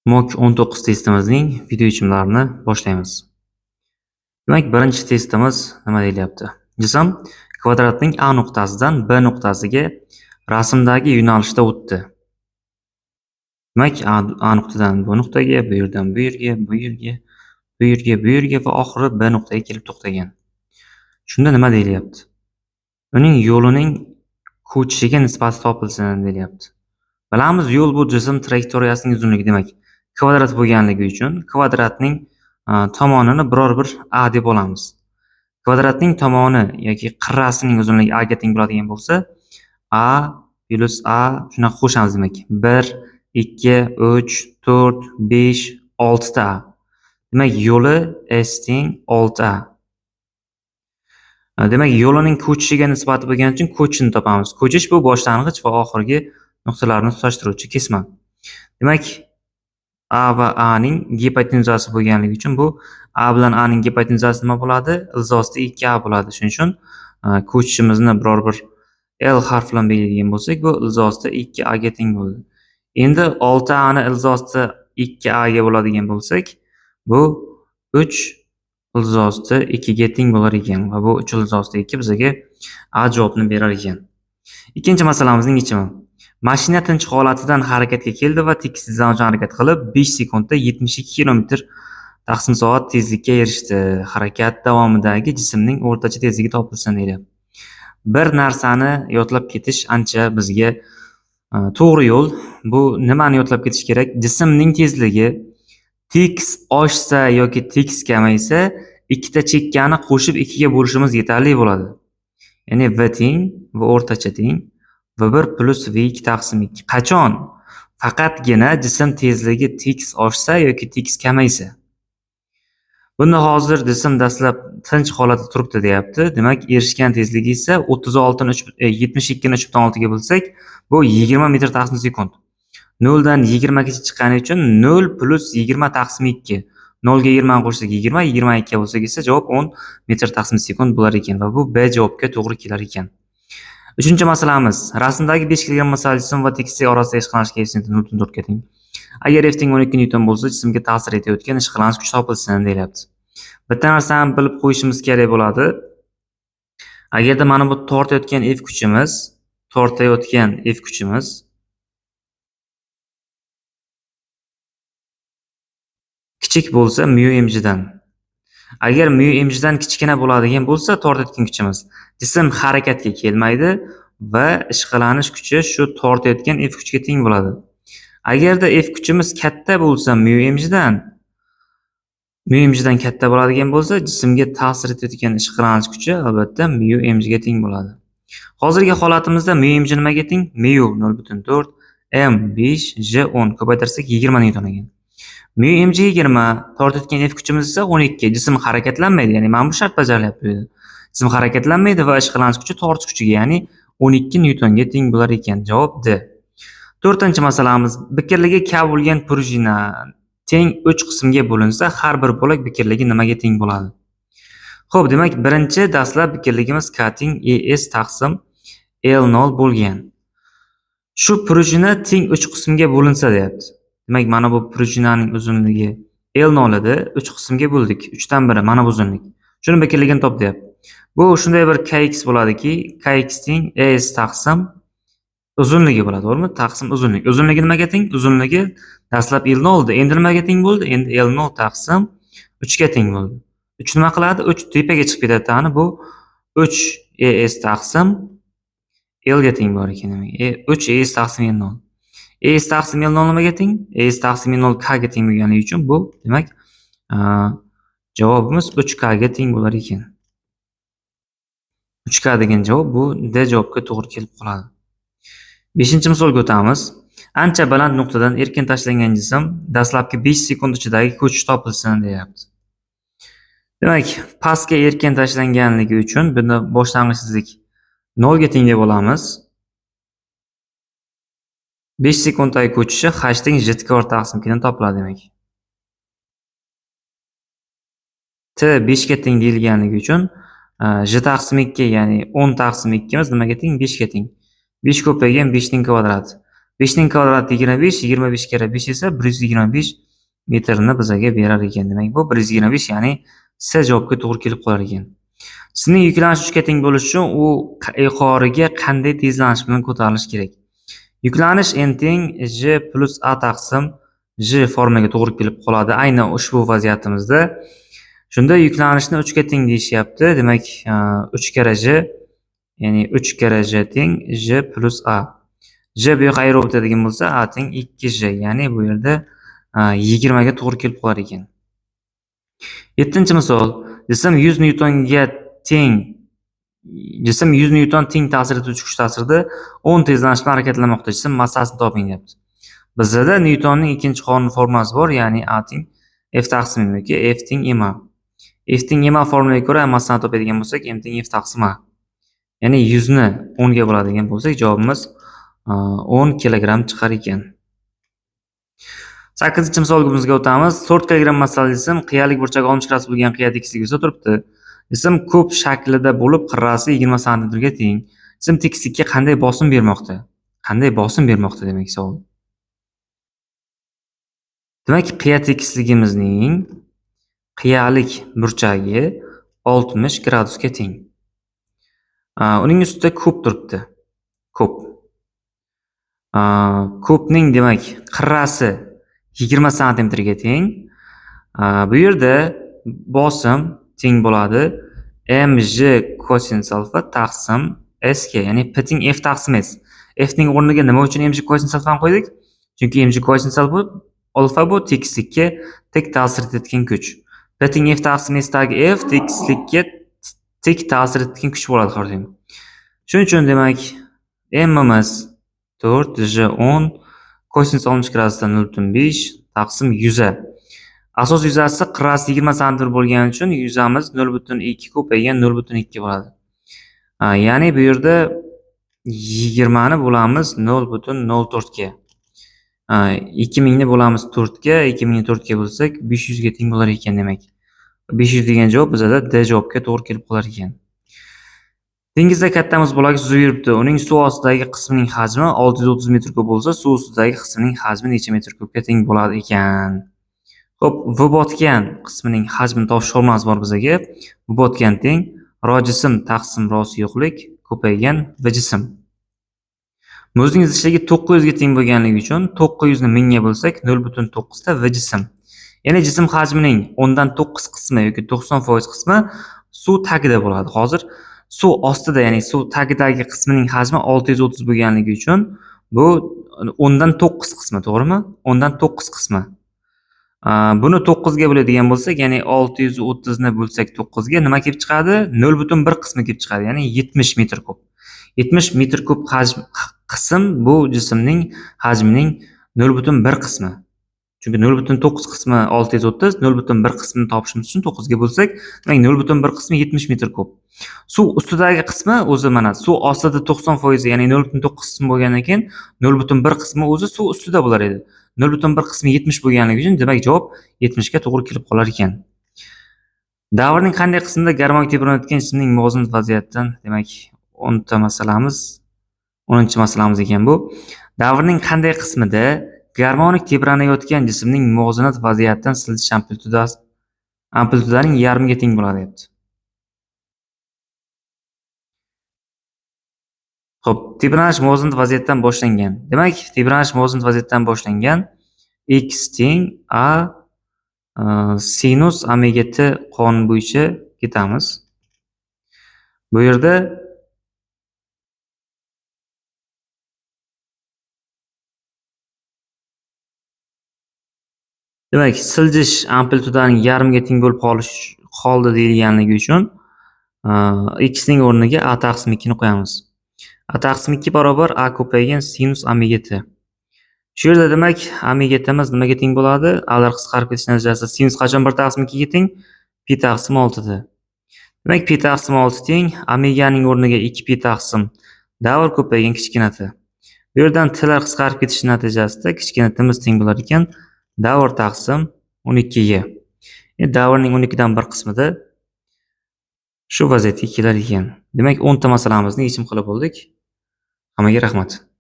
Mok 19 testimizning video yechimlarini boshlaymiz. Demak, birinchi testimiz nima deyilyapti? Jism kvadratning A nuqtasidan B nuqtasiga rasmdagi yo'nalishda o'tdi. Demak, A nuqtadan bu nuqtaga, bu yerdan bu yerga, bu yerga, bu yerga, bu yerga va oxiri B nuqtaga kelib to'xtagan. Shunda nima deyilyapti? Uning yo'lining ko'chishiga nisbati topilsin deyilyapti. Bilamiz, yo'l bu jism trayektoriyasining uzunligi, demak, kvadrat bo'lganligi uchun kvadratning tomonini biror bir A deb olamiz. Kvadratning tomoni yoki qirrasining uzunligi A ga teng bo'ladigan bo'lsa, A plus A shunaqa qo'shamiz demak. 1, 2, 3, 4, 5, 6 ta A. Demak, yo'li S teng 6A. Demak, yo'lining ko'chishiga nisbati bo'lgani uchun ko'chishini topamiz. Ko'chish bu boshlang'ich va oxirgi nuqtalarni tutashtiruvchi kesma. Demak, A va A ning gipotenuzasi bo'lganligi uchun bu A bilan A ning gipotenuzasi nima bo'ladi? Ilzosida 2A bo'ladi. Shuning uchun ko'chishimizni biror bir L harfi bilan belgilagan bo'lsak, bu ilzosida 2A ga teng bo'ldi. Endi 6A ni ilzosida 2A ga bo'ladigan bo'lsak, bu 3 ilzosida 2 ga teng bo'lar ekan va bu 3 ilzosida 2 bizga A javobini berar ekan. Ikkinchi masalamizning yechimi. Mashina tinch holatidan harakatga keldi va tekis tezlanuvchan harakat qilib 5 sekundda 72 kilometr taqsim soat tezlikka erishdi. Harakat davomidagi jismning o'rtacha tezligi topilsin deydi. Bir narsani yodlab ketish ancha bizga to'g'ri yo'l. Bu nimani yodlab ketish kerak? Jismning tezligi tekis oshsa yoki tekis kamaysa, ikkita chekkani qo'shib 2 ga bo'lishimiz yetarli bo'ladi. Ya'ni v teng v o'rtacha teng v1 plus v2 taqsim 2. Qachon? Faqatgina jism tezligi tekis oshsa yoki tekis kamaysa. Bunda hozir jism dastlab tinch holatda turibdi deyapti. Demak, erishgan tezligi esa 72 ni 3.6 ga bo'lsak, bu 20 metr taqsim sekund. 0 dan 20 gacha chiqqani uchun 0 plus 20 taqsim 2. 0 ga 20 qo'shsak 20, 22 bo'lsak esa javob 10 metr taqsim sekund bo'lar ekan va bu B javobga to'g'ri kelar ekan. Uchinchi masalamiz. Rasmdagi 5 kg masal jism va tekislik orasida ishqalanish koeffitsiyenti 0.4 ga teng. Agar F teng 12 newton bo'lsa, jismga ta'sir etayotgan ishqalanish kuchi topilsin deyilyapti. Bitta narsani bilib qo'yishimiz kerak bo'ladi. Agarda mana bu tortayotgan F kuchimiz kichik bo'lsa mu mgdan. Agar mu mgdan kichkina bo'ladigan bo'lsa, tortayotgan kuchimiz, jism harakatga kelmaydi va ishqalanish kuchi shu tortayotgan F kuchiga teng bo'ladi. Agarda F kuchimiz katta bo'lsa, mu mgdan katta bo'ladigan bo'lsa, jismga ta'sir etayotgan ishqalanish kuchi albatta mu mg ga teng bo'ladi. Hozirgi holatimizda mu mg nimaga teng? Mu 0.4, m 5, j 10 ko'paytirsak 20 newton ekan. Mu mg 20, tortayotgan F kuchimiz esa 12. Jism harakatlanmaydi, ya'ni mana bu shart bajarilyapti. Jism harakatlanmaydi va ishqalanish kuchi tortish kuchiga, ya'ni 12 newtonga teng bo'lar ekan. Javob D. To'rtinchi masalamiz. Bikirligi K bo'lgan prujina teng 3 qismga bo'linsa, har bir bo'lak bikirligi nimaga teng bo'ladi? Xo'p, demak, birinchi dastlab bikirligimiz K teng ES taqsim L0 bo'lgan. Shu prujina teng 3 qismga bo'linsa deyapti. Demak, mana bu prujinaning uzunligi L0 edi, 3 qismga bo'ldik. 3 dan biri mana bu uzunlik. Shuni bikirligini top deyapti. Bu shunday bir Kx bo'ladiki, Kx teng ES taqsim uzunligi bo'ladi, to'g'rimi? Taqsim uzunlik. Uzunligi nimaga teng? Uzunligi dastlab L0 edi. Endi nimaga teng bo'ldi? Endi L0 taqsim 3 ga teng bo'ldi. 3 nima qiladi? 3 tepaga chiqib ketadi. Bu 3 ES taqsim L ga teng bo'lar ekan demak. 3 ES taqsim L0. ES taqsim L0 nimaga teng? ES taqsim L0 K ga teng bo'lganligi uchun bu demak javobimiz 3K ga teng bo'lar ekan. 3K degan javob bu D javobga to'g'ri kelib qoladi. 5-misolga o'tamiz. Ancha baland nuqtadan erkin tashlangan jism dastlabki 5 sekund ichidagi ko'chish topilsin deyapti. Demak, pastga erkin tashlanganligi uchun buni boshlang'ich tezlik 0 ga teng deb olamiz. 5 sekunddagi ko'chishi h teng j kvadrat taqsim 2 dan topiladi demak. T 5 ga teng deyilganligi uchun j taqsim 2, ya'ni 10 taqsim 2 imiz nimaga teng? 5 ga teng. 5 ko'paygan 5 ning kvadrati. 5 ning kvadrati 25, 25 kere 5 esa 125 metrni bizaga berar ekan. Demak, bu 125, ya'ni C javobga to'g'ri kelib qolar ekan. Jismning yuklanishi 3 ga teng bo'lishi uchun u yuqoriga qanday tezlanish bilan ko'tarilishi kerak? Yuklanish n teng j plus a taqsim j formaga to'g'ri kelib qoladi. Aynan ushbu vaziyatimizda. Shunda yuklanishni 3 ga teng deyishyapti. Demak, 3 kere j, ya'ni 3 kere j teng j plus a. J bu yoqqa ayrılib o'tadigan bo'lsa, a teng 2j, ya'ni bu yerda 20 ga to'g'ri kelib qolar ekan. 7-misol. Jism 100 newtonga teng Jism 100 newton teng ta'sir etuvchi kuch ta'sirida 10 tezlanish bilan harakatlanmoqda. Jism massasini toping deyapti. Bizda Newtonning ikkinchi qonun formulasi bor, ya'ni a teng f taqsim m yoki f teng ma. F teng ma formulaga ko'ra massani topadigan bo'lsak, m teng f taqsim a. Ya'ni 100 ni 10 ga bo'ladigan bo'lsak, javobimiz 10 kilogramm chiqar ekan. 8-misolga o'tamiz. 4 kilogramm massali jism qiyalik burchagi 60 gradus bo'lgan qiya tekislik yuzida turibdi. Jism ko'p shaklida bo'lib, qirrasi 20 sm ga teng. Jism tekislikka qanday bosim bermoqda? Qanday bosim bermoqda demak savol. Demak, qiya tekisligimizning qiyalik burchagi 60 gradusga teng. Uning ustida ko'p turibdi. Ko'p. Ko'pning demak qirrasi 20 sm ga teng. Bu yerda bosim teng bo'ladi mj kosinus alfa taqsim s ga, ya'ni p teng f taqsim s. F ning o'rniga nima uchun mj kosinus alfani qo'ydik? Chunki mj kosinus alfa bu tekislikka tek ta'sir etgan kuch. P teng f taqsim s dagi f tekislikka tek ta'sir etgan kuch bo'ladi, qarang. Shuning uchun demak m'imiz 4j10 kosinus 60 gradusdan 0.5 taqsim 100. Asos yuzasi qirrasi 20 sm bo'lgani uchun yuzamiz 0.2 ko'paygan 0.2 bo'ladi. Ya'ni bu yerda 20 ni bo'lamiz 0.04 ga. 2000 ni bo'lamiz 4 ga, 2000 ni 4 ga bo'lsak 500 ga teng bo'lar ekan demak. 500 degan javob bizda D javobga to'g'ri kelib qolar ekan. Dengizda katta muz bo'lagi suzib yuribdi. Uning suv ostidagi qismining hajmi 630 metr kub bo'lsa, suv ustidagi qismining hajmi necha metr kubga teng bo'lar ekan? Xo'p, v botgan qismining hajmini topish formulasi bor bizga. V botgan teng ro jism taqsim rosi yo'qlik ko'paygan v jism. Muzning zichligi 900 ga teng bo'lganligi uchun 900 ni 1000 ga bo'lsak 0.9 ta v jism. Ya'ni jism hajmining 10 dan 9 qismi yoki 90% qismi suv tagida bo'ladi. Hozir suv ostida, ya'ni suv tagidagi qismining hajmi 630 bo'lganligi uchun bu 10 dan 9 qismi, to'g'rimi? 10 dan 9 qismi. Buni 9 ga bo'ladigan bo'lsak, ya'ni 630 ni bo'lsak 9 ga nima kelib chiqadi? 0.1 qismi kelib chiqadi, ya'ni 70 metr kub. 70 metr kub qism bu jismning hajmining 0.1 qismi. Chunki 0.9 qismi 630, 0.1 qismini topishimiz uchun 9 ga bo'lsak, demak 0.1 qismi 70 metr kub. Suv ustidagi qismi o'zi mana suv ostida 90%, ya'ni 0.9 qism bo'lgandan keyin 0.1 qismi o'zi suv ustida bo'lar edi. 0.1 qismi 70 bo'lganligi uchun demak javob 70 ga to'g'ri kelib qolar ekan. Davrning qanday qismida garmonik tebranayotgan jismning muvozanat vaziyatidan, demak 10-masalamiz ekan bu. Davrning qanday qismida garmonik tebranayotgan jismning muvozanat vaziyatidan siljish amplitudaning yarmiga teng bo'ladi deyapti. Xo'p, tebranish muvozanat vaziyatdan boshlangan. Demak, tebranish muvozanat vaziyatdan boshlangan x teng a sinus omega t qonuni bo'yicha ketamiz. Bu yerda demak, siljish amplitudaning yarmiga teng bo'lib qoldi deyilganligi uchun x ning o'rniga a taqsim 2 ni qo'yamiz. A taqsim 2 barobar a ko'paygan sinus omega t. Shu yerda demak omega timiz nimaga teng bo'ladi? Alar qisqarib ketish natijasida sinus qachon 1 taqsim 2 ga teng? Pi taqsim 6 da. Demak, pi taqsim 6 teng omeganing o'rniga 2 pi taqsim davr ko'paygan kichkina t. Bu yerdan t'lar qisqarib ketish natijasida kichkina t'imiz teng bo'lar ekan davr taqsim 12 ga. Davrning 12 dan 1 qismida shu vaziyatga kelar ekan. Demak, 10 ta masalamizni yechim qilib oldik. Hammaga rahmat.